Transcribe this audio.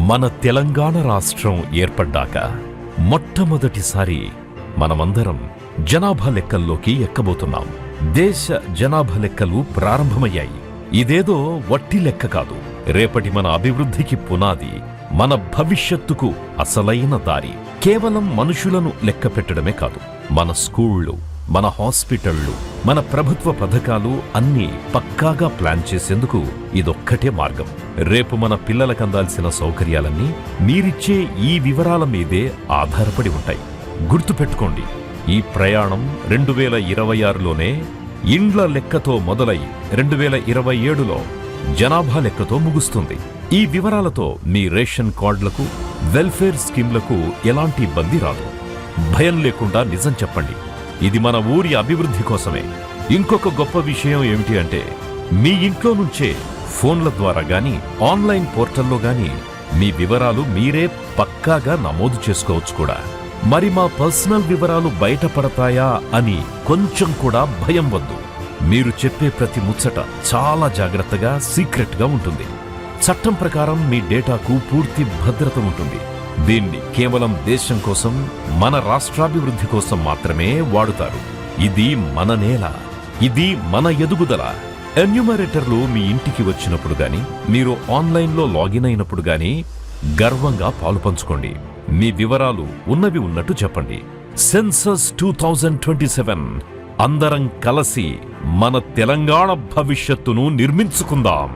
మన తెలంగాణ రాష్ట్రం ఏర్పడ్డాక మొట్టమొదటిసారి మనమందరం జనాభా లెక్కల్లోకి ఎక్కబోతున్నాం. దేశ జనాభా లెక్కలు ప్రారంభమయ్యాయి. ఇదేదో వట్టి లెక్క కాదు. రేపటి మన అభివృద్ధికి పునాది, మన భవిష్యత్తుకు అసలైన దారి. కేవలం మనుషులను లెక్క పెట్టడమే కాదు, మన స్కూళ్లు, మన హాస్పిటళ్లు, మన ప్రభుత్వ పథకాలు అన్నీ పక్కాగా ప్లాన్ చేసేందుకు ఇదొక్కటే మార్గం. రేపు మన పిల్లలకు అందాల్సిన సౌకర్యాలన్నీ మీరిచ్చే ఈ వివరాల మీదే ఆధారపడి ఉంటాయి. గుర్తుపెట్టుకోండి, ఈ ప్రయాణం 2026లోనే ఇండ్ల లెక్కతో మొదలై 2027లో జనాభా లెక్కతో ముగుస్తుంది. ఈ వివరాలతో మీ రేషన్ కార్డులకు, వెల్ఫేర్ స్కీమ్లకు ఎలాంటి ఇబ్బంది రాదు. భయం లేకుండా నిజం చెప్పండి, ఇది మన ఊరి అభివృద్ధి కోసమే. ఇంకొక గొప్ప విషయం ఏమిటి అంటే, మీ ఇంట్లో నుంచే ఫోన్ల ద్వారా గాని, ఆన్లైన్ పోర్టల్లో గాని మీ వివరాలు మీరే పక్కాగా నమోదు చేసుకోవచ్చు కూడా. మరి మా పర్సనల్ వివరాలు బయటపడతాయా అని కొంచెం కూడా భయం వద్దు. మీరు చెప్పే ప్రతి ముచ్చట చాలా జాగ్రత్తగా, సీక్రెట్గా ఉంటుంది. చట్టం ప్రకారం మీ డేటాకు పూర్తి భద్రత ఉంటుంది. దీన్ని కేవలం దేశం కోసం, మన రాష్ట్రాభివృద్ధి కోసం మాత్రమే వాడుతారు. ఇది మన నేల, ఇది మన ఎదుగుదల. ఎన్యూమరేటర్లు మీ ఇంటికి వచ్చినప్పుడు గాని, మీరు ఆన్లైన్లో లాగిన్ అయినప్పుడు గాని గర్వంగా పాలుపంచుకోండి. మీ వివరాలు ఉన్నవి ఉన్నట్టు చెప్పండి. సెన్సస్ 2027, అందరం కలిసి మన తెలంగాణ భవిష్యత్తును నిర్మించుకుందాం.